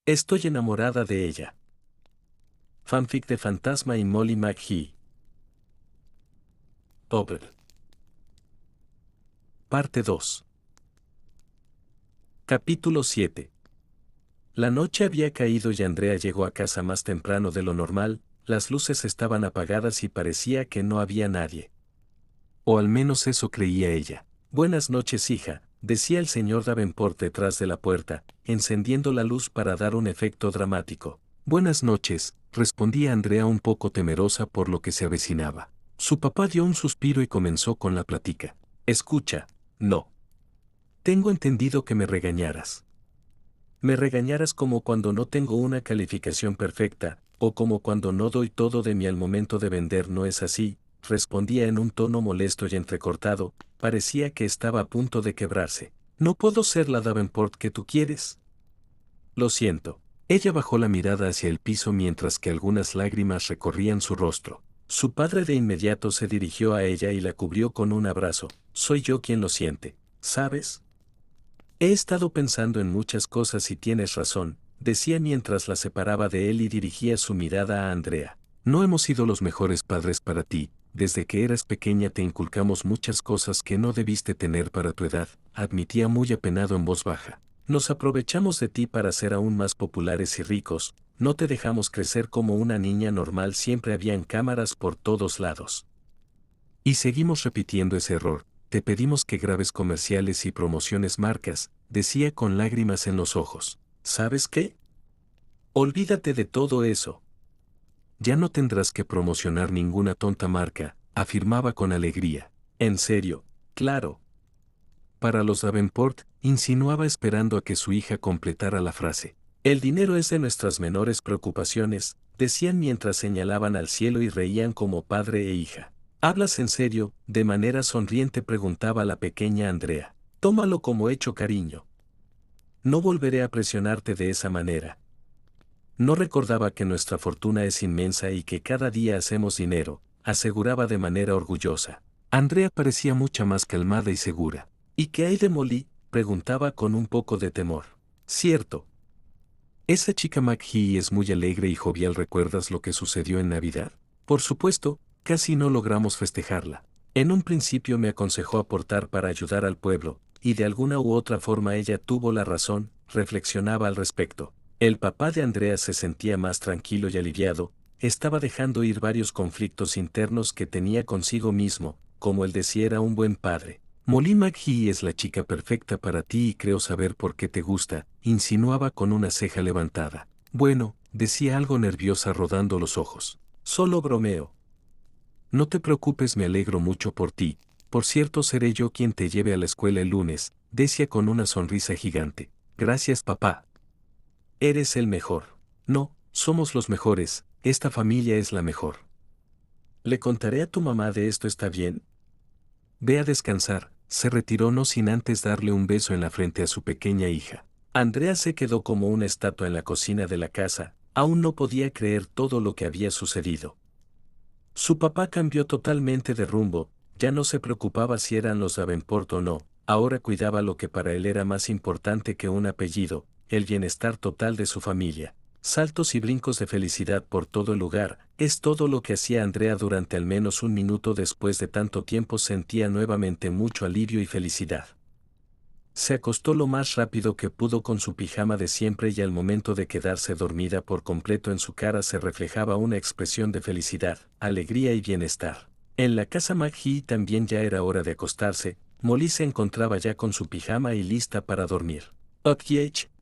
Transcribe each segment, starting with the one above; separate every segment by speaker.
Speaker 1: Estoy enamorada de ella. Fanfic de Fantasma y Molly McGee. Over. Parte 2. Capítulo 7. La noche había caído y Andrea llegó a casa más temprano de lo normal, las luces estaban apagadas y parecía que no había nadie. O al menos eso creía ella. Buenas noches, hija, decía el señor Davenport detrás de la puerta, encendiendo la luz para dar un efecto dramático. Buenas noches, respondía Andrea un poco temerosa por lo que se avecinaba. Su papá dio un suspiro y comenzó con la plática. Escucha, no. Tengo entendido que me regañaras. Me regañaras como cuando no tengo una calificación perfecta, o como cuando no doy todo de mí al momento de vender. No es así, respondía en un tono molesto y entrecortado, parecía que estaba a punto de quebrarse. ¿No puedo ser la Davenport que tú quieres? Lo siento. Ella bajó la mirada hacia el piso mientras que algunas lágrimas recorrían su rostro. Su padre de inmediato se dirigió a ella y la cubrió con un abrazo. Soy yo quien lo siente, ¿sabes? He estado pensando en muchas cosas y tienes razón, decía mientras la separaba de él y dirigía su mirada a Andrea. No hemos sido los mejores padres para ti, desde que eras pequeña te inculcamos muchas cosas que no debiste tener para tu edad, admitía muy apenado en voz baja. Nos aprovechamos de ti para ser aún más populares y ricos, no te dejamos crecer como una niña normal, siempre habían cámaras por todos lados. Y seguimos repitiendo ese error. Te pedimos que grabes comerciales y promociones marcas, decía con lágrimas en los ojos. ¿Sabes qué? Olvídate de todo eso. Ya no tendrás que promocionar ninguna tonta marca, afirmaba con alegría. En serio, claro. Para los Davenport, insinuaba esperando a que su hija completara la frase. El dinero es de nuestras menores preocupaciones, decían mientras señalaban al cielo y reían como padre e hija. ¿Hablas en serio? De manera sonriente preguntaba la pequeña Andrea. Tómalo como hecho, cariño. No volveré a presionarte de esa manera. No recordaba que nuestra fortuna es inmensa y que cada día hacemos dinero, aseguraba de manera orgullosa. Andrea parecía mucha más calmada y segura. ¿Y qué hay de Molly? Preguntaba con un poco de temor. Cierto. Esa chica McGee es muy alegre y jovial. ¿Recuerdas lo que sucedió en Navidad? Por supuesto, casi no logramos festejarla. En un principio me aconsejó aportar para ayudar al pueblo, y de alguna u otra forma ella tuvo la razón, reflexionaba al respecto. El papá de Andrea se sentía más tranquilo y aliviado, estaba dejando ir varios conflictos internos que tenía consigo mismo, como el de si era un buen padre. Molly McGee es la chica perfecta para ti y creo saber por qué te gusta, insinuaba con una ceja levantada. Bueno, decía algo nerviosa rodando los ojos. Solo bromeo. No te preocupes, me alegro mucho por ti. Por cierto, seré yo quien te lleve a la escuela el lunes, decía con una sonrisa gigante. Gracias, papá. Eres el mejor. No, somos los mejores, esta familia es la mejor. Le contaré a tu mamá de esto, ¿está bien? Ve a descansar. Se retiró no sin antes darle un beso en la frente a su pequeña hija. Andrea se quedó como una estatua en la cocina de la casa, aún no podía creer todo lo que había sucedido. Su papá cambió totalmente de rumbo, ya no se preocupaba si eran los Davenport o no, ahora cuidaba lo que para él era más importante que un apellido, el bienestar total de su familia. Saltos y brincos de felicidad por todo el lugar, es todo lo que hacía Andrea durante al menos un minuto. Después de tanto tiempo sentía nuevamente mucho alivio y felicidad. Se acostó lo más rápido que pudo con su pijama de siempre y al momento de quedarse dormida por completo en su cara se reflejaba una expresión de felicidad, alegría y bienestar. En la casa McGee también ya era hora de acostarse, Molly se encontraba ya con su pijama y lista para dormir. "Ok",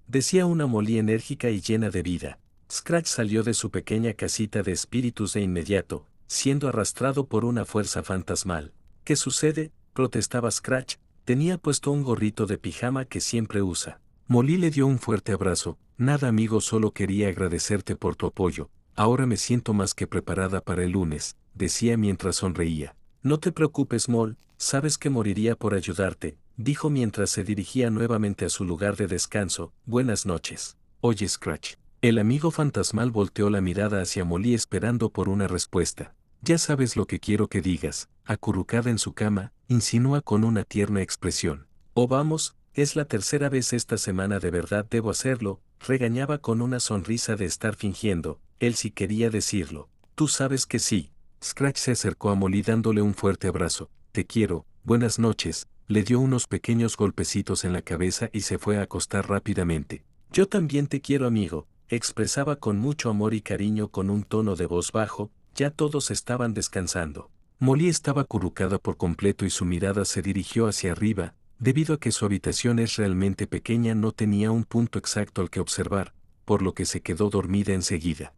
Speaker 1: decía una Molly enérgica y llena de vida. Scratch salió de su pequeña casita de espíritus de inmediato, siendo arrastrado por una fuerza fantasmal. ¿Qué sucede?, protestaba Scratch. Tenía puesto un gorrito de pijama que siempre usa. Molly le dio un fuerte abrazo. Nada, amigo, solo quería agradecerte por tu apoyo. Ahora me siento más que preparada para el lunes, decía mientras sonreía. No te preocupes, Moll, sabes que moriría por ayudarte, dijo mientras se dirigía nuevamente a su lugar de descanso. Buenas noches. Oye, Scratch. El amigo fantasmal volteó la mirada hacia Molly esperando por una respuesta. Ya sabes lo que quiero que digas, acurrucada en su cama, insinúa con una tierna expresión. Oh, vamos, es la tercera vez esta semana, de verdad debo hacerlo, regañaba con una sonrisa de estar fingiendo, él sí quería decirlo. Tú sabes que sí. Scratch se acercó a Molly dándole un fuerte abrazo. Te quiero, buenas noches, le dio unos pequeños golpecitos en la cabeza y se fue a acostar rápidamente. Yo también te quiero, amigo, expresaba con mucho amor y cariño con un tono de voz bajo. Ya todos estaban descansando. Molly estaba acurrucada por completo y su mirada se dirigió hacia arriba. Debido a que su habitación es realmente pequeña, no tenía un punto exacto al que observar, por lo que se quedó dormida enseguida.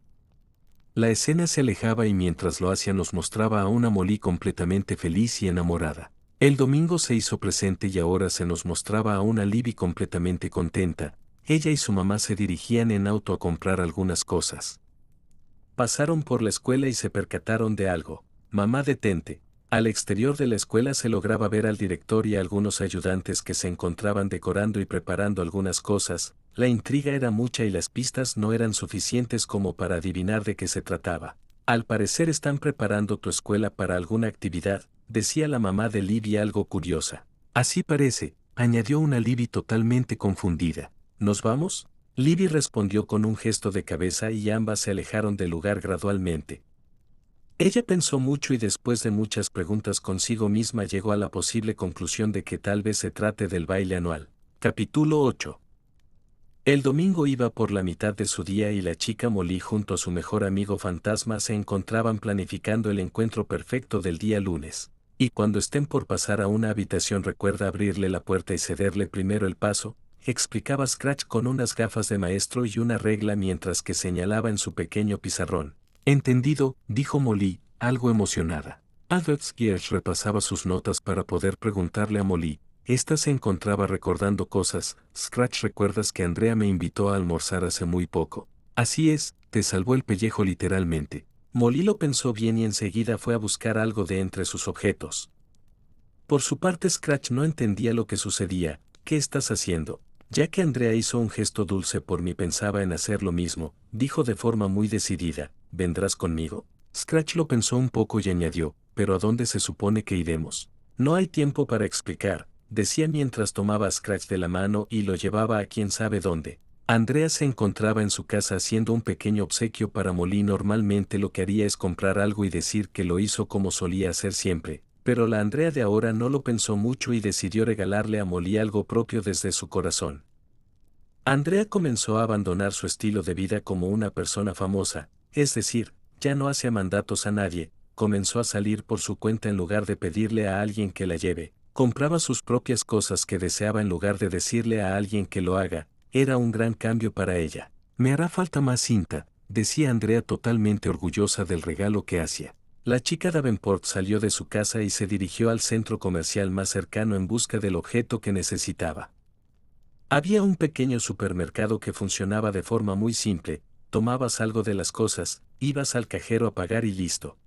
Speaker 1: La escena se alejaba y mientras lo hacía nos mostraba a una Molly completamente feliz y enamorada. El domingo se hizo presente y ahora se nos mostraba a una Libby completamente contenta. Ella y su mamá se dirigían en auto a comprar algunas cosas. Pasaron por la escuela y se percataron de algo. Mamá, detente. Al exterior de la escuela se lograba ver al director y a algunos ayudantes que se encontraban decorando y preparando algunas cosas. La intriga era mucha y las pistas no eran suficientes como para adivinar de qué se trataba. Al parecer están preparando tu escuela para alguna actividad, decía la mamá de Libby algo curiosa. Así parece, añadió una Libby totalmente confundida. ¿Nos vamos? Libby respondió con un gesto de cabeza y ambas se alejaron del lugar gradualmente. Ella pensó mucho y después de muchas preguntas consigo misma llegó a la posible conclusión de que tal vez se trate del baile anual. Capítulo 8. El domingo iba por la mitad de su día y la chica Molly junto a su mejor amigo fantasma se encontraban planificando el encuentro perfecto del día lunes. Y cuando estén por pasar a una habitación recuerda abrirle la puerta y cederle primero el paso, explicaba Scratch con unas gafas de maestro y una regla mientras que señalaba en su pequeño pizarrón. Entendido, dijo Molly, algo emocionada. Albert Gears repasaba sus notas para poder preguntarle a Molly. Esta se encontraba recordando cosas. Scratch, ¿recuerdas que Andrea me invitó a almorzar hace muy poco? Así es, te salvó el pellejo literalmente. Molly lo pensó bien y enseguida fue a buscar algo de entre sus objetos. Por su parte Scratch no entendía lo que sucedía. ¿Qué estás haciendo? Ya que Andrea hizo un gesto dulce por mí pensaba en hacer lo mismo, dijo de forma muy decidida. ¿Vendrás conmigo? Scratch lo pensó un poco y añadió, ¿pero a dónde se supone que iremos? No hay tiempo para explicar, decía mientras tomaba a Scratch de la mano y lo llevaba a quién sabe dónde. Andrea se encontraba en su casa haciendo un pequeño obsequio para Molly. Normalmente lo que haría es comprar algo y decir que lo hizo como solía hacer siempre, pero la Andrea de ahora no lo pensó mucho y decidió regalarle a Molly algo propio desde su corazón. Andrea comenzó a abandonar su estilo de vida como una persona famosa, es decir, ya no hacía mandatos a nadie, comenzó a salir por su cuenta en lugar de pedirle a alguien que la lleve, compraba sus propias cosas que deseaba en lugar de decirle a alguien que lo haga, era un gran cambio para ella. Me hará falta más cinta, decía Andrea totalmente orgullosa del regalo que hacía. La chica Davenport salió de su casa y se dirigió al centro comercial más cercano en busca del objeto que necesitaba. Había un pequeño supermercado que funcionaba de forma muy simple, tomabas algo de las cosas, ibas al cajero a pagar y listo.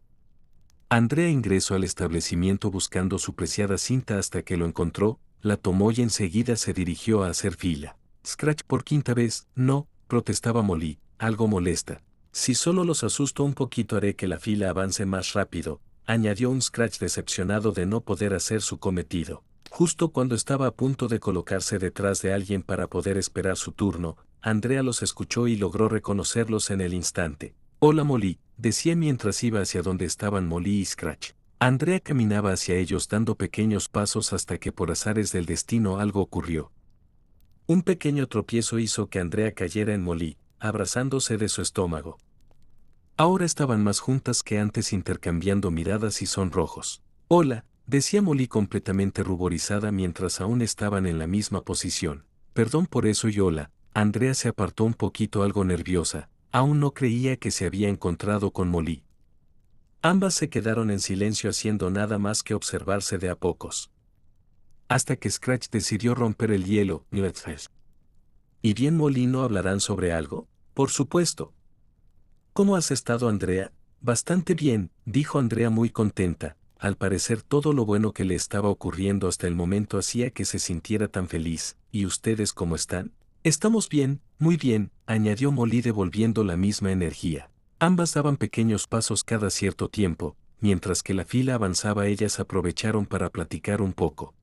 Speaker 1: Andrea ingresó al establecimiento buscando su preciada cinta hasta que lo encontró, la tomó y enseguida se dirigió a hacer fila. Scratch por quinta vez, no, protestaba Molly, algo molesta. Si solo los asusto un poquito haré que la fila avance más rápido, añadió un Scratch decepcionado de no poder hacer su cometido. Justo cuando estaba a punto de colocarse detrás de alguien para poder esperar su turno, Andrea los escuchó y logró reconocerlos en el instante. Hola Molly, decía mientras iba hacia donde estaban Molly y Scratch. Andrea caminaba hacia ellos dando pequeños pasos hasta que por azares del destino algo ocurrió. Un pequeño tropiezo hizo que Andrea cayera en Molly, abrazándose de su estómago. Ahora estaban más juntas que antes intercambiando miradas y sonrojos. Hola, decía Molly completamente ruborizada mientras aún estaban en la misma posición. Perdón por eso y hola. Andrea se apartó un poquito algo nerviosa, aún no creía que se había encontrado con Molly. Ambas se quedaron en silencio haciendo nada más que observarse de a pocos. Hasta que Scratch decidió romper el hielo. ¿Y bien Molly no hablarán sobre algo? Por supuesto. ¿Cómo has estado, Andrea? Bastante bien, dijo Andrea muy contenta. Al parecer todo lo bueno que le estaba ocurriendo hasta el momento hacía que se sintiera tan feliz. ¿Y ustedes cómo están? Estamos bien, muy bien, añadió Molly devolviendo la misma energía. Ambas daban pequeños pasos cada cierto tiempo, mientras que la fila avanzaba ellas aprovecharon para platicar un poco.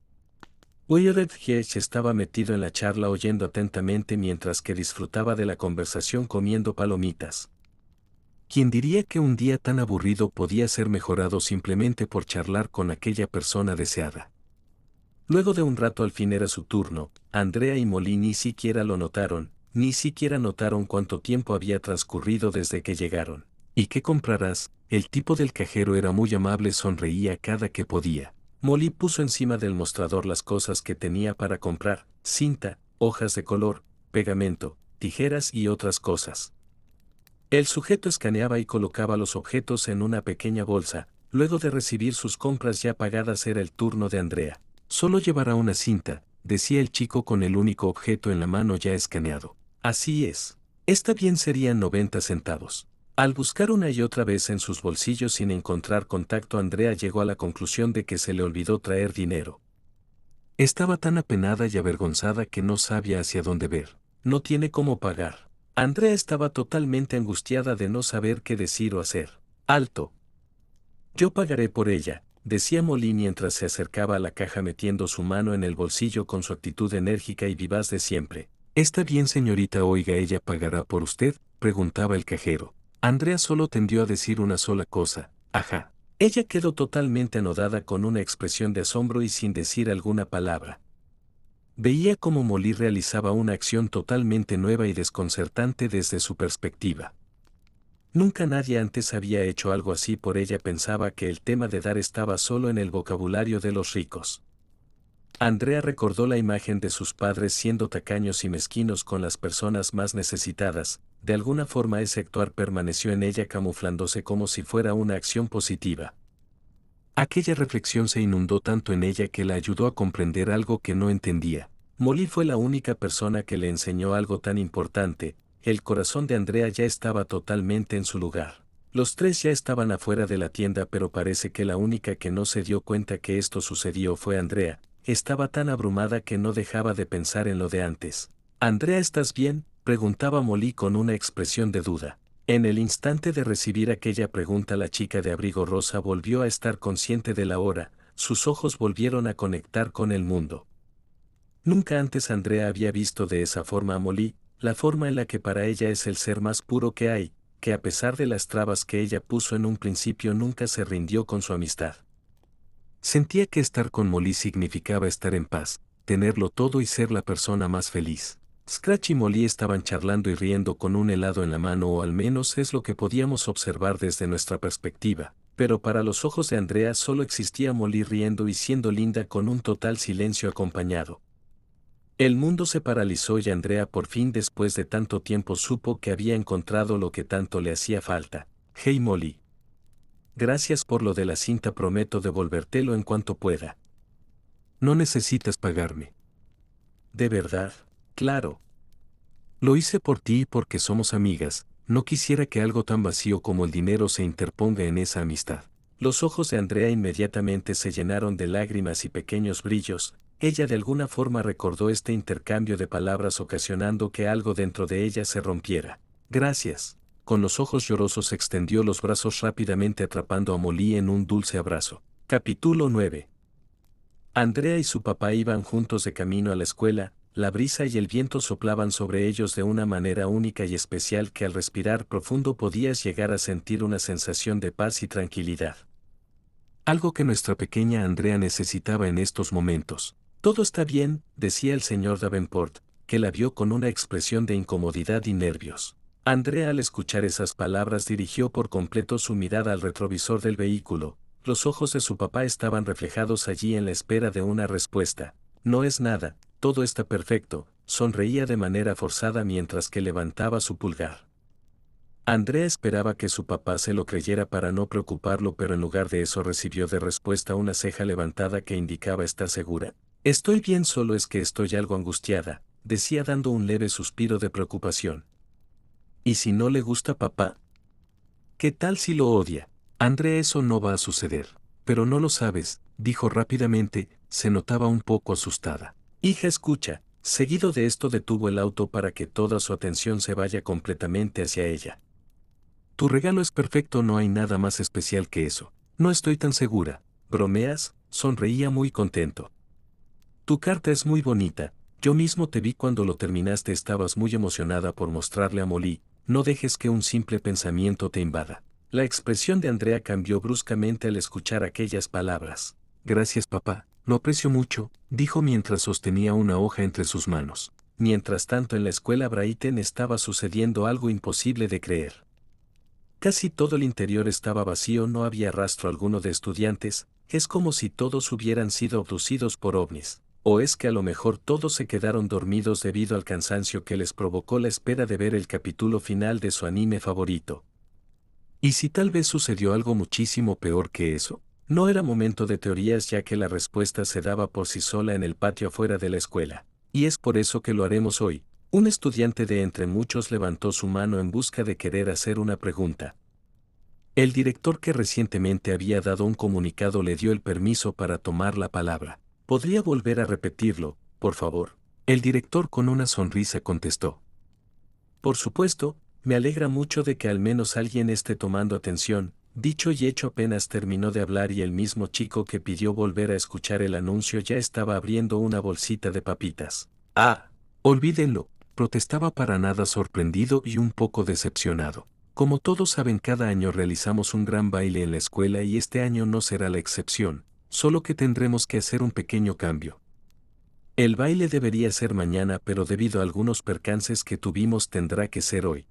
Speaker 1: Wilfred Hedge estaba metido en la charla oyendo atentamente mientras que disfrutaba de la conversación comiendo palomitas. ¿Quién diría que un día tan aburrido podía ser mejorado simplemente por charlar con aquella persona deseada? Luego de un rato al fin era su turno. Andrea y Molly ni siquiera lo notaron, ni siquiera notaron cuánto tiempo había transcurrido desde que llegaron. ¿Y qué comprarás? El tipo del cajero era muy amable, sonreía cada que podía. Molly puso encima del mostrador las cosas que tenía para comprar: cinta, hojas de color, pegamento, tijeras y otras cosas. El sujeto escaneaba y colocaba los objetos en una pequeña bolsa. Luego de recibir sus compras ya pagadas era el turno de Andrea. Solo llevará una cinta, decía el chico con el único objeto en la mano ya escaneado. Así es. Esta bien serían 90 centavos. Al buscar una y otra vez en sus bolsillos sin encontrar contacto, Andrea llegó a la conclusión de que se le olvidó traer dinero. Estaba tan apenada y avergonzada que no sabía hacia dónde ver. No tiene cómo pagar. Andrea estaba totalmente angustiada de no saber qué decir o hacer. Alto. Yo pagaré por ella, decía Molly mientras se acercaba a la caja metiendo su mano en el bolsillo con su actitud enérgica y vivaz de siempre. Está bien, señorita, oiga, ¿ella pagará por usted?, preguntaba el cajero. Andrea solo tendió a decir una sola cosa: ajá. Ella quedó totalmente anodada con una expresión de asombro y sin decir alguna palabra. Veía cómo Molly realizaba una acción totalmente nueva y desconcertante desde su perspectiva. Nunca nadie antes había hecho algo así por ella. Pensaba que el tema de dar estaba solo en el vocabulario de los ricos. Andrea recordó la imagen de sus padres siendo tacaños y mezquinos con las personas más necesitadas. De alguna forma ese actuar permaneció en ella camuflándose como si fuera una acción positiva. Aquella reflexión se inundó tanto en ella que la ayudó a comprender algo que no entendía. Molly fue la única persona que le enseñó algo tan importante. El corazón de Andrea ya estaba totalmente en su lugar. Los tres ya estaban afuera de la tienda, pero parece que la única que no se dio cuenta que esto sucedió fue Andrea. Estaba tan abrumada que no dejaba de pensar en lo de antes. «Andrea, ¿estás bien?», preguntaba Molly con una expresión de duda. En el instante de recibir aquella pregunta, la chica de abrigo rosa volvió a estar consciente de la hora. Sus ojos volvieron a conectar con el mundo. Nunca antes Andrea había visto de esa forma a Molly, la forma en la que para ella es el ser más puro que hay, que a pesar de las trabas que ella puso en un principio nunca se rindió con su amistad. Sentía que estar con Molly significaba estar en paz, tenerlo todo y ser la persona más feliz. Scratch y Molly estaban charlando y riendo con un helado en la mano, o al menos es lo que podíamos observar desde nuestra perspectiva, pero para los ojos de Andrea solo existía Molly riendo y siendo linda con un total silencio acompañado. El mundo se paralizó y Andrea por fin, después de tanto tiempo, supo que había encontrado lo que tanto le hacía falta. «Hey Molly. Gracias por lo de la cinta, prometo devolvértelo en cuanto pueda». «No necesitas pagarme». «¿De verdad?». «Claro. Lo hice por ti y porque somos amigas. No quisiera que algo tan vacío como el dinero se interponga en esa amistad». Los ojos de Andrea inmediatamente se llenaron de lágrimas y pequeños brillos. Ella de alguna forma recordó este intercambio de palabras ocasionando que algo dentro de ella se rompiera. «Gracias». Con los ojos llorosos extendió los brazos rápidamente atrapando a Molly en un dulce abrazo. Capítulo 9. Andrea y su papá iban juntos de camino a la escuela. La brisa y el viento soplaban sobre ellos de una manera única y especial que al respirar profundo podías llegar a sentir una sensación de paz y tranquilidad. Algo que nuestra pequeña Andrea necesitaba en estos momentos. «Todo está bien», decía el señor Davenport, que la vio con una expresión de incomodidad y nervios. Andrea, al escuchar esas palabras, dirigió por completo su mirada al retrovisor del vehículo. Los ojos de su papá estaban reflejados allí en la espera de una respuesta. «No es nada, todo está perfecto», sonreía de manera forzada mientras que levantaba su pulgar. Andrea esperaba que su papá se lo creyera para no preocuparlo, pero en lugar de eso recibió de respuesta una ceja levantada que indicaba estar segura. «Estoy bien, solo es que estoy algo angustiada», decía dando un leve suspiro de preocupación. «¿Y si no le gusta papá? ¿Qué tal si lo odia?». «Andrea, eso no va a suceder». «Pero no lo sabes», dijo rápidamente, se notaba un poco asustada. «Hija, escucha». Seguido de esto detuvo el auto para que toda su atención se vaya completamente hacia ella. «Tu regalo es perfecto, no hay nada más especial que eso». «No estoy tan segura». «¿Bromeas?», sonreía muy contento. Tu carta es muy bonita. Yo mismo te vi cuando lo terminaste, estabas muy emocionada por mostrarle a Molly. No dejes que un simple pensamiento te invada. La expresión de Andrea cambió bruscamente al escuchar aquellas palabras. Gracias, papá, lo aprecio mucho, dijo mientras sostenía una hoja entre sus manos. Mientras tanto, en la escuela Brighton estaba sucediendo algo imposible de creer. Casi todo el interior estaba vacío, no había rastro alguno de estudiantes. Es como si todos hubieran sido abducidos por ovnis. ¿O es que a lo mejor todos se quedaron dormidos debido al cansancio que les provocó la espera de ver el capítulo final de su anime favorito? ¿Y si tal vez sucedió algo muchísimo peor que eso? No era momento de teorías, ya que la respuesta se daba por sí sola en el patio afuera de la escuela. Y es por eso que lo haremos hoy. Un estudiante de entre muchos levantó su mano en busca de querer hacer una pregunta. El director, que recientemente había dado un comunicado, le dio el permiso para tomar la palabra. ¿Podría volver a repetirlo, por favor? El director con una sonrisa contestó. Por supuesto, me alegra mucho de que al menos alguien esté tomando atención. Dicho y hecho, apenas terminó de hablar y el mismo chico que pidió volver a escuchar el anuncio ya estaba abriendo una bolsita de papitas. ¡Ah! Olvídenlo, protestaba, para nada sorprendido y un poco decepcionado. Como todos saben, cada año realizamos un gran baile en la escuela y este año no será la excepción, solo que tendremos que hacer un pequeño cambio. El baile debería ser mañana, pero debido a algunos percances que tuvimos tendrá que ser hoy.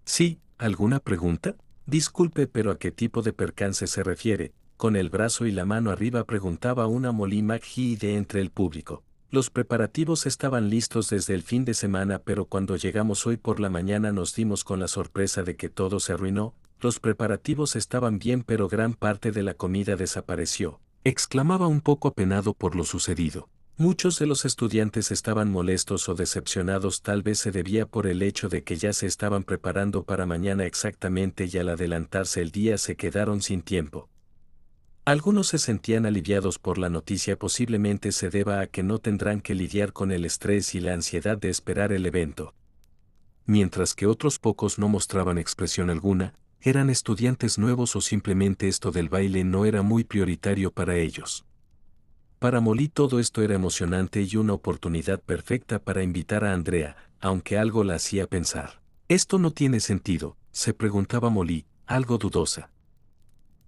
Speaker 1: Sí, ¿alguna pregunta? Disculpe, pero ¿a qué tipo de percance se refiere? Con el brazo y la mano arriba preguntaba una Molly McGee de entre el público. Los preparativos estaban listos desde el fin de semana, pero cuando llegamos hoy por la mañana nos dimos con la sorpresa de que todo se arruinó. Los preparativos estaban bien, pero gran parte de la comida desapareció, exclamaba un poco apenado por lo sucedido. Muchos de los estudiantes estaban molestos o decepcionados, tal vez se debía por el hecho de que ya se estaban preparando para mañana exactamente y al adelantarse el día se quedaron sin tiempo. Algunos se sentían aliviados por la noticia, posiblemente se deba a que no tendrán que lidiar con el estrés y la ansiedad de esperar el evento. Mientras que otros pocos no mostraban expresión alguna, eran estudiantes nuevos o simplemente esto del baile no era muy prioritario para ellos. Para Molly todo esto era emocionante y una oportunidad perfecta para invitar a Andrea, aunque algo la hacía pensar. Esto no tiene sentido, se preguntaba Molly, algo dudosa.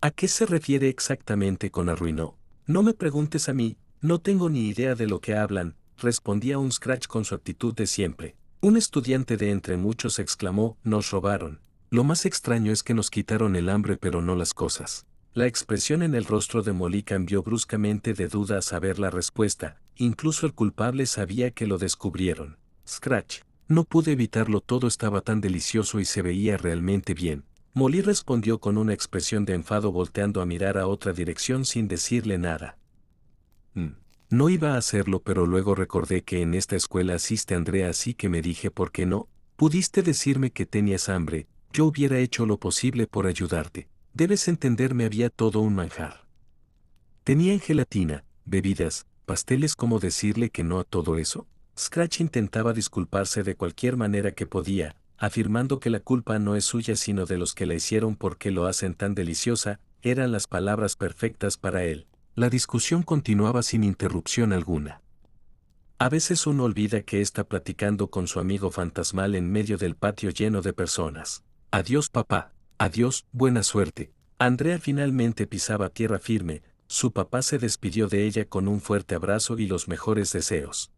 Speaker 1: ¿A qué se refiere exactamente con arruinó? No me preguntes a mí, no tengo ni idea de lo que hablan, respondía un Scratch con su actitud de siempre. Un estudiante de entre muchos exclamó, nos robaron. Lo más extraño es que nos quitaron el hambre pero no las cosas. La expresión en el rostro de Molly cambió bruscamente de duda a saber la respuesta, incluso el culpable sabía que lo descubrieron. Scratch, no pude evitarlo, todo estaba tan delicioso y se veía realmente bien. Molly respondió con una expresión de enfado, volteando a mirar a otra dirección sin decirle nada. No iba a hacerlo, pero luego recordé que en esta escuela asiste Andrea, así que me dije, ¿por qué no? Pudiste decirme que tenías hambre, yo hubiera hecho lo posible por ayudarte. Debes entenderme, había todo un manjar. Tenían gelatina, bebidas, pasteles. ¿Cómo decirle que no a todo eso? Scratch intentaba disculparse de cualquier manera que podía, afirmando que la culpa no es suya sino de los que la hicieron porque lo hacen tan deliciosa. Eran las palabras perfectas para él. La discusión continuaba sin interrupción alguna. A veces uno olvida que está platicando con su amigo fantasmal en medio del patio lleno de personas. Adiós, papá. Adiós, buena suerte. Andrea finalmente pisaba tierra firme. Su papá se despidió de ella con un fuerte abrazo y los mejores deseos.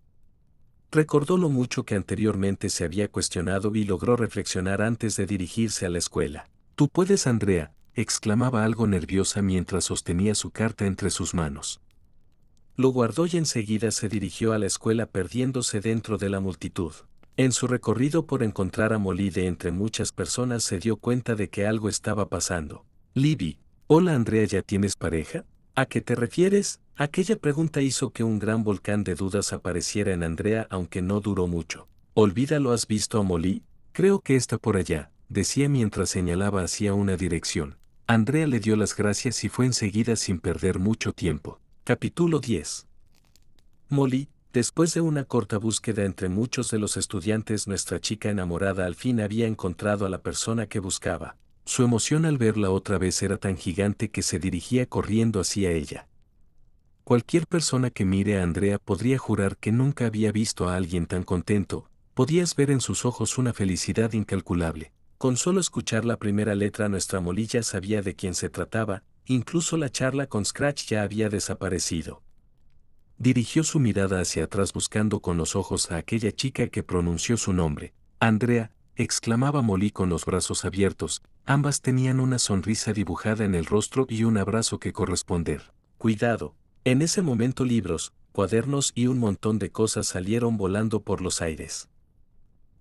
Speaker 1: Recordó lo mucho que anteriormente se había cuestionado y logró reflexionar antes de dirigirse a la escuela. Tú puedes, Andrea, exclamaba algo nerviosa mientras sostenía su carta entre sus manos. Lo guardó y enseguida se dirigió a la escuela, perdiéndose dentro de la multitud. En su recorrido por encontrar a Molly de entre muchas personas se dio cuenta de que algo estaba pasando. Libby, hola Andrea, ¿ya tienes pareja? ¿A qué te refieres? Aquella pregunta hizo que un gran volcán de dudas apareciera en Andrea, aunque no duró mucho. Olvídalo, ¿has visto a Molly? Creo que está por allá, decía mientras señalaba hacia una dirección. Andrea le dio las gracias y fue enseguida sin perder mucho tiempo. Capítulo 10. Molly, después de una corta búsqueda entre muchos de los estudiantes, nuestra chica enamorada al fin había encontrado a la persona que buscaba. Su emoción al verla otra vez era tan gigante que se dirigía corriendo hacia ella. Cualquier persona que mire a Andrea podría jurar que nunca había visto a alguien tan contento. Podías ver en sus ojos una felicidad incalculable. Con solo escuchar la primera letra nuestra Molly ya sabía de quién se trataba, incluso la charla con Scratch ya había desaparecido. Dirigió su mirada hacia atrás buscando con los ojos a aquella chica que pronunció su nombre. Andrea, exclamaba Molly con los brazos abiertos, ambas tenían una sonrisa dibujada en el rostro y un abrazo que corresponder. Cuidado. En ese momento libros, cuadernos y un montón de cosas salieron volando por los aires.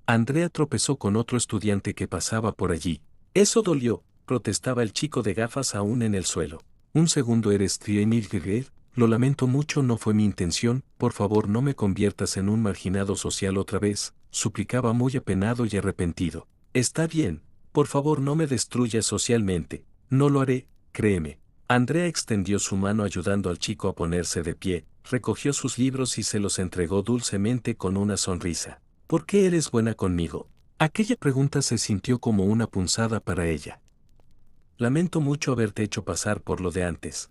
Speaker 1: Andrea tropezó con otro estudiante que pasaba por allí. Eso dolió, protestaba el chico de gafas aún en el suelo. Un segundo eres Trienil. Lo lamento mucho, no fue mi intención, por favor no me conviertas en un marginado social otra vez, suplicaba muy apenado y arrepentido. Está bien, por favor no me destruyas socialmente, no lo haré, créeme. Andrea extendió su mano ayudando al chico a ponerse de pie, recogió sus libros y se los entregó dulcemente con una sonrisa. ¿Por qué eres buena conmigo? Aquella pregunta se sintió como una punzada para ella. Lamento mucho haberte hecho pasar por lo de antes.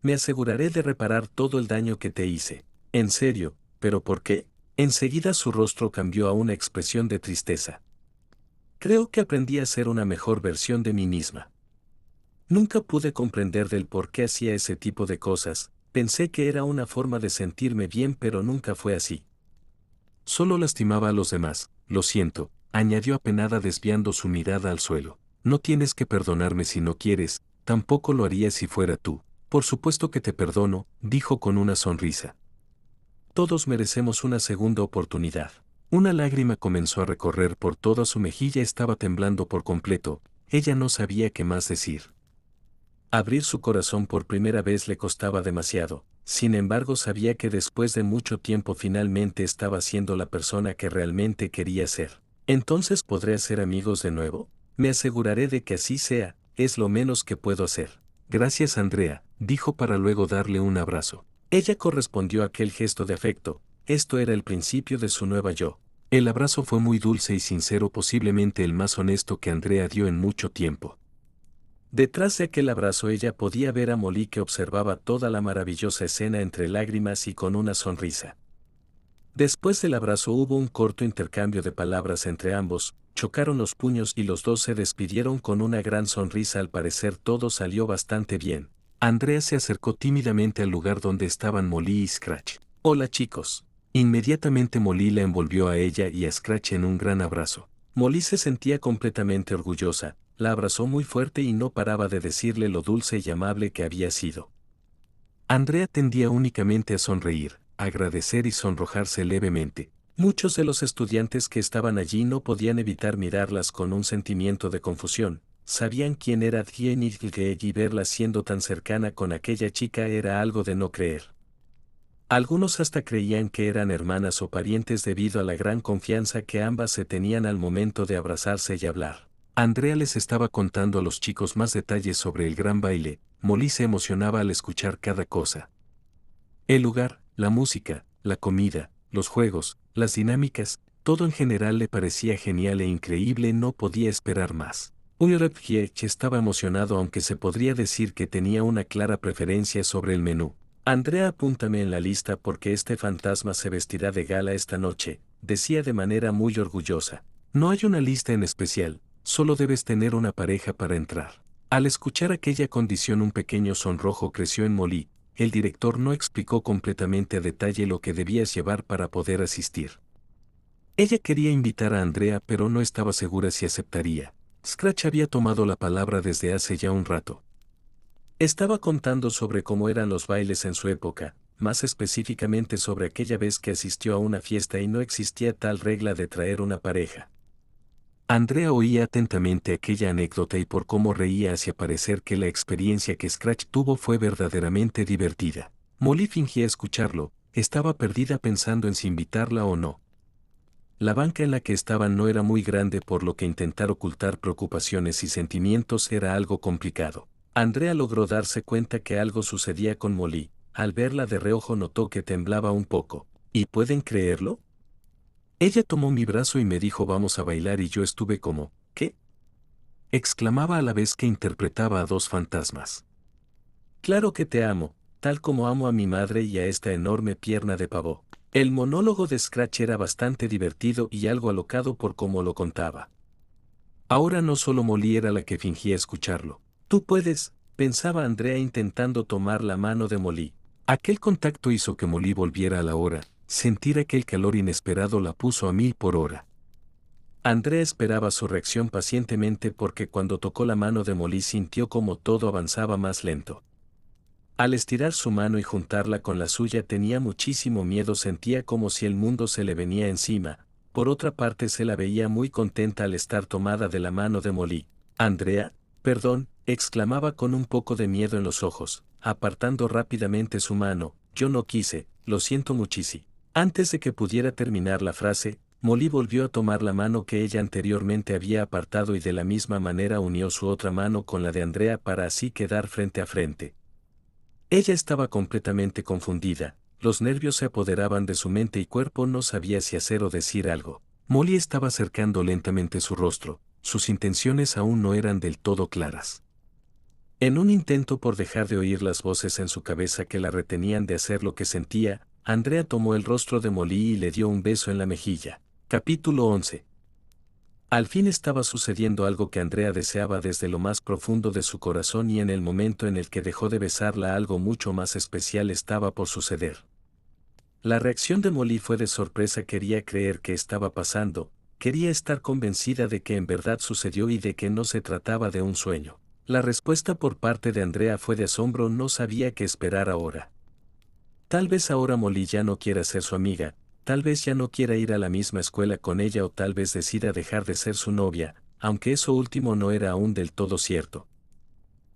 Speaker 1: Me aseguraré de reparar todo el daño que te hice. En serio, ¿pero por qué? Enseguida su rostro cambió a una expresión de tristeza. Creo que aprendí a ser una mejor versión de mí misma. Nunca pude comprender del por qué hacía ese tipo de cosas, pensé que era una forma de sentirme bien pero nunca fue así. Solo lastimaba a los demás, lo siento, añadió apenada desviando su mirada al suelo. No tienes que perdonarme si no quieres, tampoco lo haría si fuera tú. Por supuesto que te perdono, dijo con una sonrisa. Todos merecemos una segunda oportunidad. Una lágrima comenzó a recorrer por toda su mejilla, estaba temblando por completo, ella no sabía qué más decir. Abrir su corazón por primera vez le costaba demasiado, sin embargo sabía que después de mucho tiempo finalmente estaba siendo la persona que realmente quería ser. Entonces podré ser amigos de nuevo. Me aseguraré de que así sea, es lo menos que puedo hacer. Gracias Andrea, dijo para luego darle un abrazo. Ella correspondió a aquel gesto de afecto, esto era el principio de su nueva yo. El abrazo fue muy dulce y sincero, posiblemente el más honesto que Andrea dio en mucho tiempo. Detrás de aquel abrazo ella podía ver a Molly que observaba toda la maravillosa escena entre lágrimas y con una sonrisa. Después del abrazo hubo un corto intercambio de palabras entre ambos, chocaron los puños y los dos se despidieron con una gran sonrisa. Al parecer todo salió bastante bien. Andrea se acercó tímidamente al lugar donde estaban Molly y Scratch. Hola chicos. Inmediatamente Molly la envolvió a ella y a Scratch en un gran abrazo. Molly se sentía completamente orgullosa, la abrazó muy fuerte y no paraba de decirle lo dulce y amable que había sido. Andrea tendía únicamente a sonreír, agradecer y sonrojarse levemente. Muchos de los estudiantes que estaban allí no podían evitar mirarlas con un sentimiento de confusión. Sabían quién era Jenny y verla siendo tan cercana con aquella chica era algo de no creer. Algunos hasta creían que eran hermanas o parientes debido a la gran confianza que ambas se tenían al momento de abrazarse y hablar. Andrea les estaba contando a los chicos más detalles sobre el gran baile. Molly se emocionaba al escuchar cada cosa. El lugar, la música, la comida, los juegos, las dinámicas, todo en general le parecía genial e increíble, no podía esperar más. Ulrich estaba emocionado, aunque se podría decir que tenía una clara preferencia sobre el menú. Andrea, apúntame en la lista porque este fantasma se vestirá de gala esta noche, decía de manera muy orgullosa. No hay una lista en especial, solo debes tener una pareja para entrar. Al escuchar aquella condición un pequeño sonrojo creció en Molly. El director no explicó completamente a detalle lo que debías llevar para poder asistir. Ella quería invitar a Andrea pero no estaba segura si aceptaría. Scratch había tomado la palabra desde hace ya un rato. Estaba contando sobre cómo eran los bailes en su época, más específicamente sobre aquella vez que asistió a una fiesta y no existía tal regla de traer una pareja. Andrea oía atentamente aquella anécdota y por cómo reía hacía parecer que la experiencia que Scratch tuvo fue verdaderamente divertida. Molly fingía escucharlo, estaba perdida pensando en si invitarla o no. La banca en la que estaban no era muy grande, por lo que intentar ocultar preocupaciones y sentimientos era algo complicado. Andrea logró darse cuenta que algo sucedía con Molly. Al verla de reojo notó que temblaba un poco. ¿Y pueden creerlo? Ella tomó mi brazo y me dijo vamos a bailar y yo estuve como, ¿qué? Exclamaba a la vez que interpretaba a dos fantasmas. Claro que te amo, tal como amo a mi madre y a esta enorme pierna de pavo. El monólogo de Scratch era bastante divertido y algo alocado por cómo lo contaba. Ahora no solo Molly era la que fingía escucharlo. Tú puedes, pensaba Andrea intentando tomar la mano de Molly. Aquel contacto hizo que Molly volviera a la hora, sentir aquel calor inesperado la puso a 1000 por hora. Andrea esperaba su reacción pacientemente porque cuando tocó la mano de Molly sintió como todo avanzaba más lento. Al estirar su mano y juntarla con la suya tenía muchísimo miedo, sentía como si el mundo se le venía encima. Por otra parte se la veía muy contenta al estar tomada de la mano de Molly. Andrea, perdón, exclamaba con un poco de miedo en los ojos, apartando rápidamente su mano, yo no quise, lo siento muchísimo. Antes de que pudiera terminar la frase, Molly volvió a tomar la mano que ella anteriormente había apartado y de la misma manera unió su otra mano con la de Andrea para así quedar frente a frente. Ella estaba completamente confundida, los nervios se apoderaban de su mente y cuerpo, no sabía si hacer o decir algo. Molly estaba acercando lentamente su rostro, sus intenciones aún no eran del todo claras. En un intento por dejar de oír las voces en su cabeza que la retenían de hacer lo que sentía, Andrea tomó el rostro de Molly y le dio un beso en la mejilla. Capítulo 11. Al fin estaba sucediendo algo que Andrea deseaba desde lo más profundo de su corazón y en el momento en el que dejó de besarla algo mucho más especial estaba por suceder. La reacción de Molly fue de sorpresa, quería creer que estaba pasando, quería estar convencida de que en verdad sucedió y de que no se trataba de un sueño. La respuesta por parte de Andrea fue de asombro, no sabía qué esperar ahora. Tal vez ahora Molly ya no quiera ser su amiga, tal vez ya no quiera ir a la misma escuela con ella o tal vez decida dejar de ser su novia, aunque eso último no era aún del todo cierto.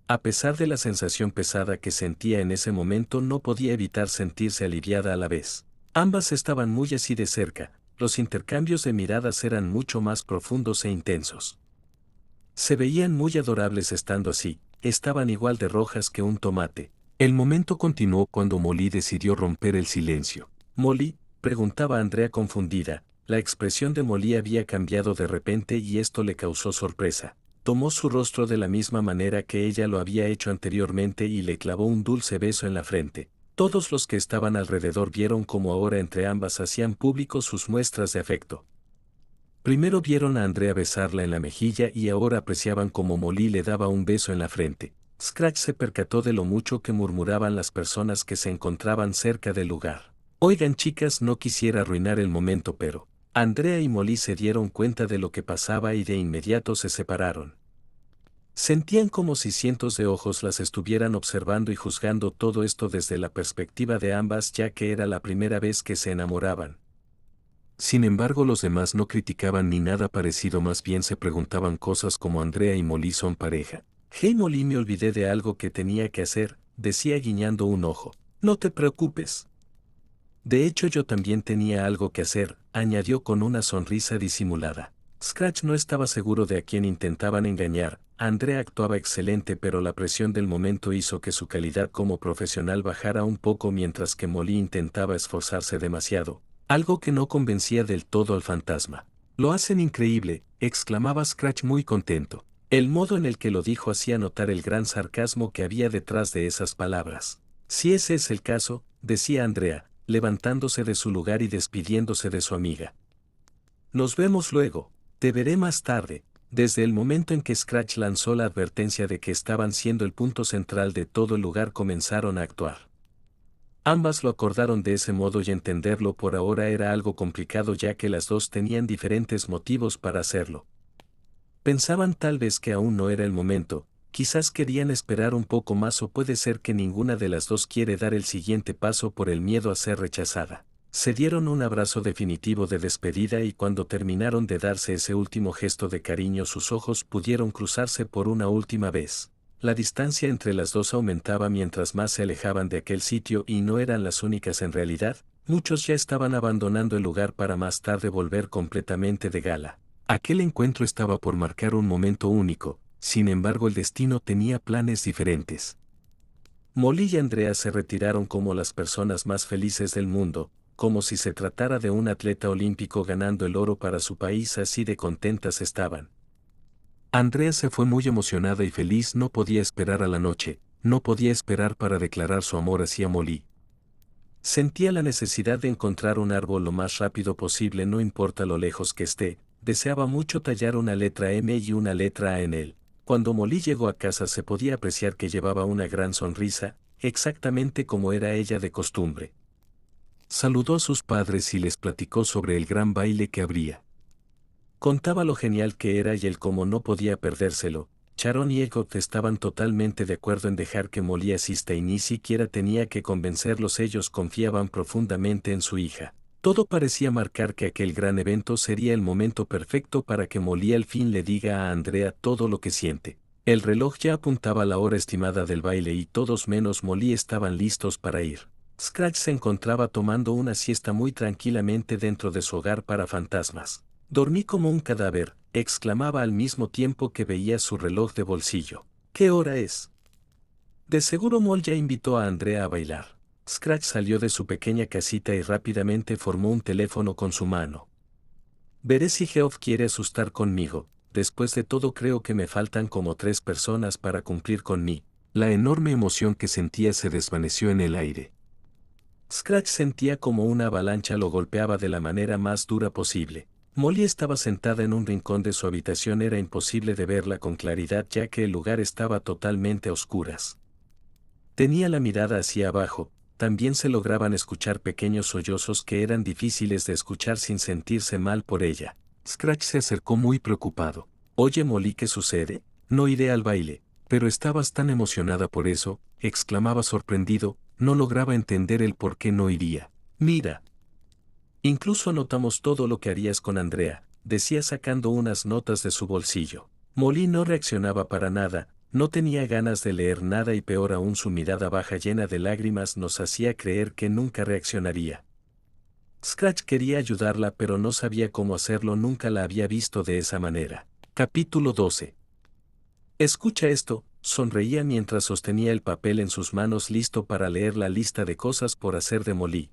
Speaker 1: A pesar de la sensación pesada que sentía en ese momento, no podía evitar sentirse aliviada a la vez. Ambas estaban muy así de cerca, los intercambios de miradas eran mucho más profundos e intensos. Se veían muy adorables estando así, estaban igual de rojas que un tomate. El momento continuó cuando Molly decidió romper el silencio. «Molly», preguntaba Andrea confundida, la expresión de Molly había cambiado de repente y esto le causó sorpresa. Tomó su rostro de la misma manera que ella lo había hecho anteriormente y le clavó un dulce beso en la frente. Todos los que estaban alrededor vieron cómo ahora entre ambas hacían público sus muestras de afecto. Primero vieron a Andrea besarla en la mejilla y ahora apreciaban cómo Molly le daba un beso en la frente. Scratch se percató de lo mucho que murmuraban las personas que se encontraban cerca del lugar. Oigan chicas, no quisiera arruinar el momento, pero Andrea y Molly se dieron cuenta de lo que pasaba y de inmediato se separaron. Sentían como si cientos de ojos las estuvieran observando y juzgando todo esto desde la perspectiva de ambas, ya que era la primera vez que se enamoraban. Sin embargo, los demás no criticaban ni nada parecido, más bien se preguntaban cosas como ¿Andrea y Molly son pareja? Hey Molly, me olvidé de algo que tenía que hacer, decía guiñando un ojo. No te preocupes. De hecho yo también tenía algo que hacer, añadió con una sonrisa disimulada. Scratch no estaba seguro de a quién intentaban engañar. Andrea actuaba excelente, pero la presión del momento hizo que su calidad como profesional bajara un poco mientras que Molly intentaba esforzarse demasiado, algo que no convencía del todo al fantasma. Lo hacen increíble, exclamaba Scratch muy contento. El modo en el que lo dijo hacía notar el gran sarcasmo que había detrás de esas palabras. Si ese es el caso, decía Andrea, levantándose de su lugar y despidiéndose de su amiga. Nos vemos luego, te veré más tarde. Desde el momento en que Scratch lanzó la advertencia de que estaban siendo el punto central de todo el lugar, comenzaron a actuar. Ambas lo acordaron de ese modo y entenderlo por ahora era algo complicado, ya que las dos tenían diferentes motivos para hacerlo. Pensaban tal vez que aún no era el momento, quizás querían esperar un poco más o puede ser que ninguna de las dos quiere dar el siguiente paso por el miedo a ser rechazada. Se dieron un abrazo definitivo de despedida y cuando terminaron de darse ese último gesto de cariño sus ojos pudieron cruzarse por una última vez. La distancia entre las dos aumentaba mientras más se alejaban de aquel sitio y no eran las únicas en realidad, muchos ya estaban abandonando el lugar para más tarde volver completamente de gala. Aquel encuentro estaba por marcar un momento único, sin embargo el destino tenía planes diferentes. Molly y Andrea se retiraron como las personas más felices del mundo, como si se tratara de un atleta olímpico ganando el oro para su país, así de contentas estaban. Andrea se fue muy emocionada y feliz, no podía esperar a la noche, no podía esperar para declarar su amor hacia Molly. Sentía la necesidad de encontrar un árbol lo más rápido posible, no importa lo lejos que esté. Deseaba mucho tallar una letra M y una letra A en él. Cuando Molly llegó a casa se podía apreciar que llevaba una gran sonrisa, exactamente como era ella de costumbre. Saludó a sus padres y les platicó sobre el gran baile que habría. Contaba lo genial que era y el cómo no podía perdérselo. Sharon y Egot estaban totalmente de acuerdo en dejar que Molly asista y ni siquiera tenía que convencerlos, ellos confiaban profundamente en su hija. Todo parecía marcar que aquel gran evento sería el momento perfecto para que Molly al fin le diga a Andrea todo lo que siente. El reloj ya apuntaba la hora estimada del baile y todos menos Molly estaban listos para ir. Scratch se encontraba tomando una siesta muy tranquilamente dentro de su hogar para fantasmas. Dormí como un cadáver, exclamaba al mismo tiempo que veía su reloj de bolsillo. ¿Qué hora es? De seguro Moll ya invitó a Andrea a bailar. Scratch salió de su pequeña casita y rápidamente formó un teléfono con su mano. Veré si Geoff quiere asustar conmigo. Después de todo creo que me faltan como 3 personas para cumplir con mí. La enorme emoción que sentía se desvaneció en el aire. Scratch sentía como una avalancha lo golpeaba de la manera más dura posible. Molly estaba sentada en un rincón de su habitación, era imposible de verla con claridad ya que el lugar estaba totalmente a oscuras. Tenía la mirada hacia abajo, también se lograban escuchar pequeños sollozos que eran difíciles de escuchar sin sentirse mal por ella. Scratch se acercó muy preocupado. Oye Molly, ¿qué sucede? No iré al baile. Pero estabas tan emocionada por eso, exclamaba sorprendido, no lograba entender el por qué no iría. Mira. Incluso anotamos todo lo que harías con Andrea, decía sacando unas notas de su bolsillo. Molly no reaccionaba para nada, no tenía ganas de leer nada y peor aún su mirada baja llena de lágrimas nos hacía creer que nunca reaccionaría. Scratch quería ayudarla pero no sabía cómo hacerlo, nunca la había visto de esa manera. Capítulo 12. Escucha esto, sonreía mientras sostenía el papel en sus manos listo para leer la lista de cosas por hacer de Molly.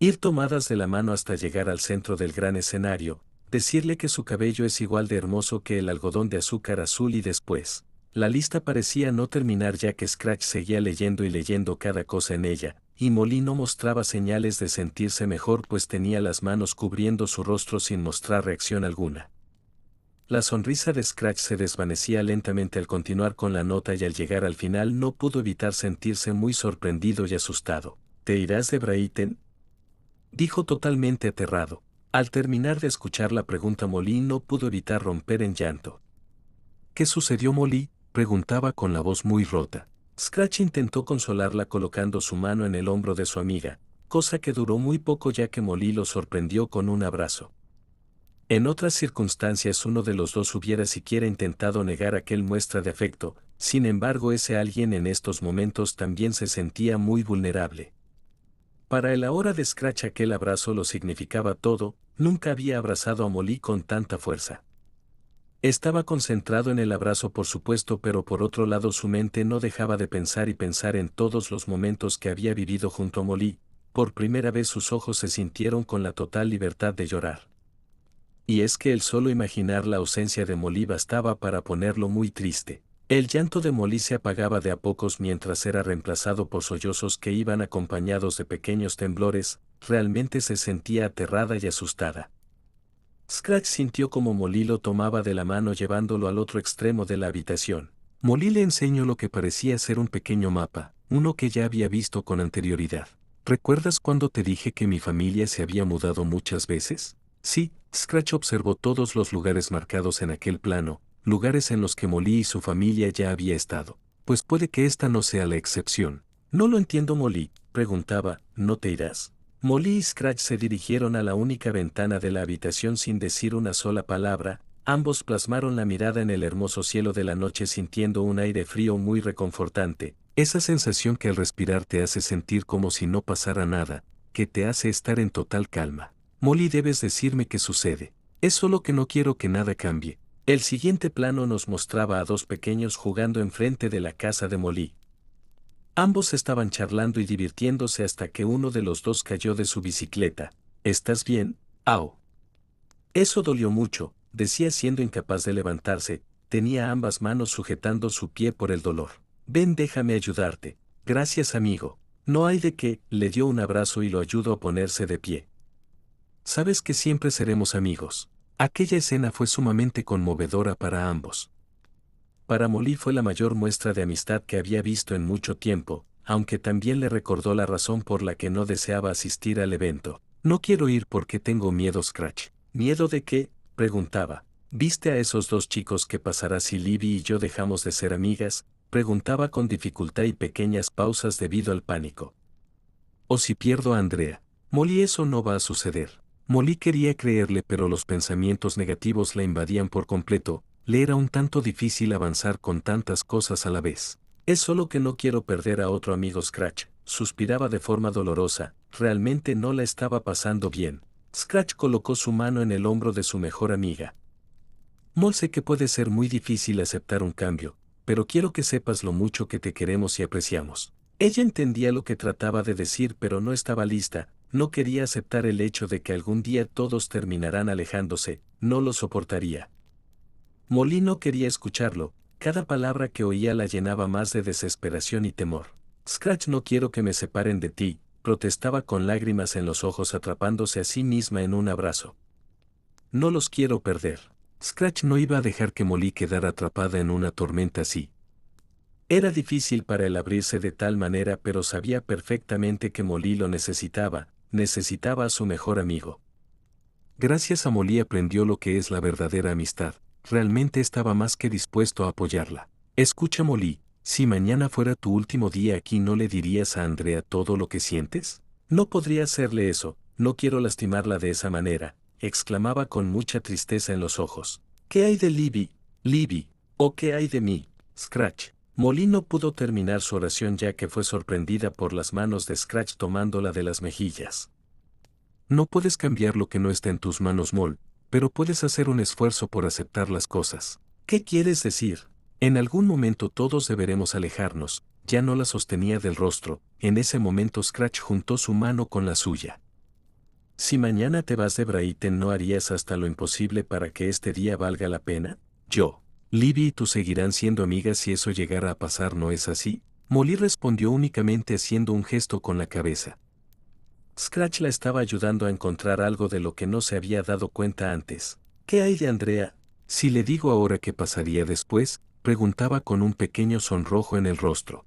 Speaker 1: Ir tomadas de la mano hasta llegar al centro del gran escenario, decirle que su cabello es igual de hermoso que el algodón de azúcar azul y después. La lista parecía no terminar ya que Scratch seguía leyendo y leyendo cada cosa en ella, y Molly no mostraba señales de sentirse mejor pues tenía las manos cubriendo su rostro sin mostrar reacción alguna. La sonrisa de Scratch se desvanecía lentamente al continuar con la nota y al llegar al final no pudo evitar sentirse muy sorprendido y asustado. ¿Te irás de Brighton?, dijo totalmente aterrado. Al terminar de escuchar la pregunta Molly no pudo evitar romper en llanto. ¿Qué sucedió Molly?, preguntaba con la voz muy rota. Scratch intentó consolarla colocando su mano en el hombro de su amiga, cosa que duró muy poco ya que Molly lo sorprendió con un abrazo. En otras circunstancias uno de los dos hubiera siquiera intentado negar aquel muestra de afecto, sin embargo ese alguien en estos momentos también se sentía muy vulnerable. Para el ahora de Scratch aquel abrazo lo significaba todo, nunca había abrazado a Molly con tanta fuerza. Estaba concentrado en el abrazo por supuesto, pero por otro lado su mente no dejaba de pensar y pensar en todos los momentos que había vivido junto a Molly. Por primera vez sus ojos se sintieron con la total libertad de llorar. Y es que el solo imaginar la ausencia de Molly bastaba para ponerlo muy triste. El llanto de Molly se apagaba de a pocos mientras era reemplazado por sollozos que iban acompañados de pequeños temblores, realmente se sentía aterrada y asustada. Scratch sintió como Molly lo tomaba de la mano llevándolo al otro extremo de la habitación. Molly le enseñó lo que parecía ser un pequeño mapa, uno que ya había visto con anterioridad. ¿Recuerdas cuando te dije que mi familia se había mudado muchas veces? Sí, Scratch observó todos los lugares marcados en aquel plano, lugares en los que Molly y su familia ya había estado. Pues puede que esta no sea la excepción. No lo entiendo Molly, preguntaba, ¿no te irás? Molly y Scratch se dirigieron a la única ventana de la habitación sin decir una sola palabra, ambos plasmaron la mirada en el hermoso cielo de la noche sintiendo un aire frío muy reconfortante, esa sensación que al respirar te hace sentir como si no pasara nada, que te hace estar en total calma. Molly, debes decirme qué sucede. Es solo que no quiero que nada cambie. El siguiente plano nos mostraba a dos pequeños jugando enfrente de la casa de Molly. Ambos estaban charlando y divirtiéndose hasta que uno de los dos cayó de su bicicleta. ¿Estás bien? Au. Eso dolió mucho, decía siendo incapaz de levantarse, tenía ambas manos sujetando su pie por el dolor. Ven, déjame ayudarte. Gracias, amigo. No hay de qué, le dio un abrazo y lo ayudó a ponerse de pie. Sabes que siempre seremos amigos. Aquella escena fue sumamente conmovedora para ambos. Para Molly fue la mayor muestra de amistad que había visto en mucho tiempo, aunque también le recordó la razón por la que no deseaba asistir al evento. No quiero ir porque tengo miedo, Scratch. ¿Miedo de qué?, preguntaba. ¿Viste a esos dos chicos? ¿Qué pasará si Libby y yo dejamos de ser amigas?, preguntaba con dificultad y pequeñas pausas debido al pánico. ¿O si pierdo a Andrea? Molly, eso no va a suceder. Molly quería creerle, pero los pensamientos negativos la invadían por completo. Le era un tanto difícil avanzar con tantas cosas a la vez. Es solo que no quiero perder a otro amigo, Scratch, suspiraba de forma dolorosa. Realmente no la estaba pasando bien. Scratch colocó su mano en el hombro de su mejor amiga. Molly, sé que puede ser muy difícil aceptar un cambio, pero quiero que sepas lo mucho que te queremos y apreciamos. Ella entendía lo que trataba de decir, pero no estaba lista. No quería aceptar el hecho de que algún día todos terminarán alejándose, no lo soportaría. Molly no quería escucharlo, cada palabra que oía la llenaba más de desesperación y temor. Scratch, no quiero que me separen de ti, protestaba con lágrimas en los ojos, atrapándose a sí misma en un abrazo. No los quiero perder. Scratch no iba a dejar que Molly quedara atrapada en una tormenta así. Era difícil para él abrirse de tal manera, pero sabía perfectamente que Molly lo necesitaba a su mejor amigo. Gracias a Molly aprendió lo que es la verdadera amistad. Realmente estaba más que dispuesto a apoyarla. Escucha, Molly, si mañana fuera tu último día aquí, ¿no le dirías a Andrea todo lo que sientes? No podría hacerle eso, no quiero lastimarla de esa manera, exclamaba con mucha tristeza en los ojos. ¿Qué hay de Libby? Libby, ¿o qué hay de mí? Scratch. Molly no pudo terminar su oración ya que fue sorprendida por las manos de Scratch tomándola de las mejillas. No puedes cambiar lo que no está en tus manos, Molly, pero puedes hacer un esfuerzo por aceptar las cosas. ¿Qué quieres decir? En algún momento todos deberemos alejarnos. Ya no la sostenía del rostro. En ese momento Scratch juntó su mano con la suya. Si mañana te vas de Brighton, ¿no harías hasta lo imposible para que este día valga la pena? Yo, Libby y tú seguirán siendo amigas si eso llegara a pasar, ¿no es así? Molly respondió únicamente haciendo un gesto con la cabeza. Scratch la estaba ayudando a encontrar algo de lo que no se había dado cuenta antes. ¿Qué hay de Andrea? Si le digo ahora, ¿qué pasaría después?, preguntaba con un pequeño sonrojo en el rostro.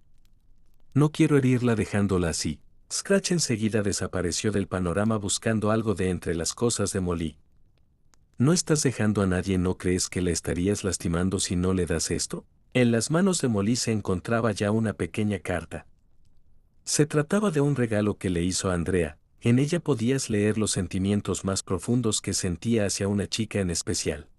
Speaker 1: No quiero herirla dejándola así. Scratch enseguida desapareció del panorama buscando algo de entre las cosas de Molly. ¿No estás dejando a nadie? ¿No crees que la estarías lastimando si no le das esto? En las manos de Molly se encontraba ya una pequeña carta. Se trataba de un regalo que le hizo a Andrea. En ella podías leer los sentimientos más profundos que sentía hacia una chica en especial.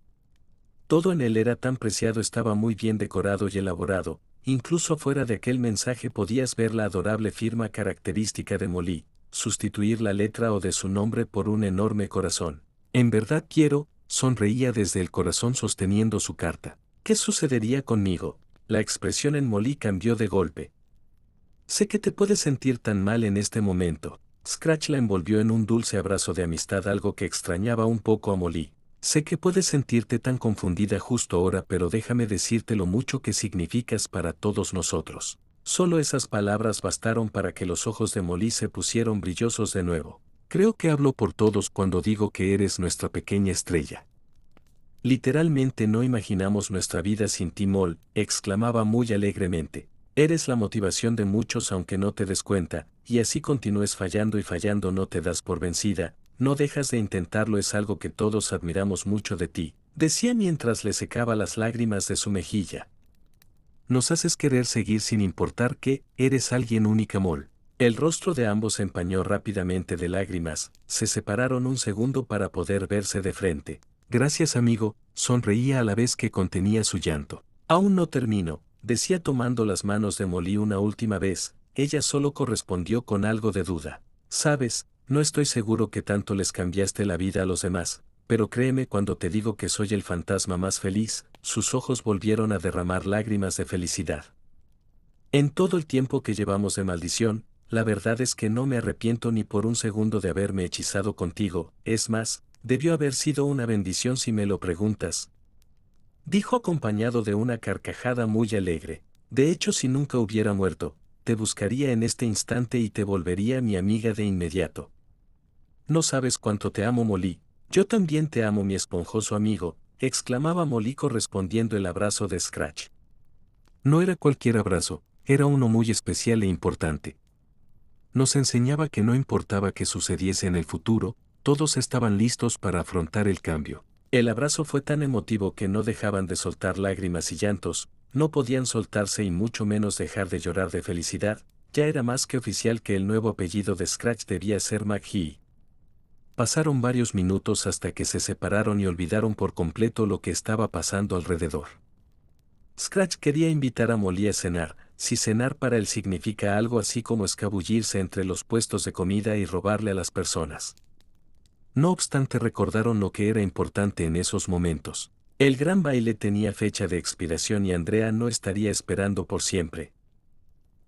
Speaker 1: Todo en él era tan preciado, estaba muy bien decorado y elaborado. Incluso fuera de aquel mensaje podías ver la adorable firma característica de Molly, sustituir la letra O de su nombre por un enorme corazón. En verdad quiero, sonreía desde el corazón sosteniendo su carta. ¿Qué sucedería conmigo? La expresión en Molly cambió de golpe. Sé que te puedes sentir tan mal en este momento. Scratch la envolvió en un dulce abrazo de amistad, algo que extrañaba un poco a Molly. Sé que puedes sentirte tan confundida justo ahora, pero déjame decirte lo mucho que significas para todos nosotros. Solo esas palabras bastaron para que los ojos de Molly se pusieran brillosos de nuevo. Creo que hablo por todos cuando digo que eres nuestra pequeña estrella. Literalmente no imaginamos nuestra vida sin ti, Molly, exclamaba muy alegremente. Eres la motivación de muchos aunque no te des cuenta, y así continúes fallando y fallando, no te das por vencida, no dejas de intentarlo, es algo que todos admiramos mucho de ti, decía mientras le secaba las lágrimas de su mejilla. Nos haces querer seguir sin importar que eres alguien única, Molly. El rostro de ambos se empañó rápidamente de lágrimas, se separaron un segundo para poder verse de frente. Gracias, amigo, sonreía a la vez que contenía su llanto. Aún no termino, decía tomando las manos de Molly una última vez. Ella solo correspondió con algo de duda. Sabes, no estoy seguro que tanto les cambiaste la vida a los demás, pero créeme cuando te digo que soy el fantasma más feliz. Sus ojos volvieron a derramar lágrimas de felicidad. En todo el tiempo que llevamos de maldición, la verdad es que no me arrepiento ni por un segundo de haberme hechizado contigo, es más, debió haber sido una bendición si me lo preguntas. Dijo acompañado de una carcajada muy alegre. De hecho, si nunca hubiera muerto, te buscaría en este instante y te volvería mi amiga de inmediato. No sabes cuánto te amo, Molly. Yo también te amo, mi esponjoso amigo, exclamaba Molly correspondiendo el abrazo de Scratch. No era cualquier abrazo, era uno muy especial e importante. Nos enseñaba que no importaba qué sucediese en el futuro, todos estaban listos para afrontar el cambio. El abrazo fue tan emotivo que no dejaban de soltar lágrimas y llantos, no podían soltarse y mucho menos dejar de llorar de felicidad, ya era más que oficial que el nuevo apellido de Scratch debía ser McGee. Pasaron varios minutos hasta que se separaron y olvidaron por completo lo que estaba pasando alrededor. Scratch quería invitar a Molly a cenar, si cenar para él significa algo así como escabullirse entre los puestos de comida y robarle a las personas. No obstante, recordaron lo que era importante en esos momentos. El gran baile tenía fecha de expiración y Andrea no estaría esperando por siempre.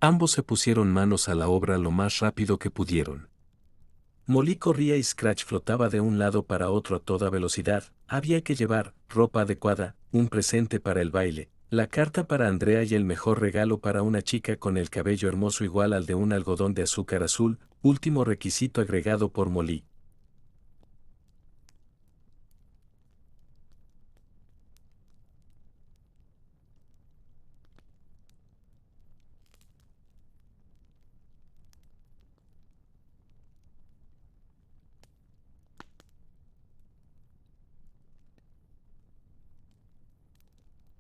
Speaker 1: Ambos se pusieron manos a la obra lo más rápido que pudieron. Molly corría y Scratch flotaba de un lado para otro a toda velocidad. Había que llevar ropa adecuada, un presente para el baile, la carta para Andrea y el mejor regalo para una chica con el cabello hermoso igual al de un algodón de azúcar azul, último requisito agregado por Molly.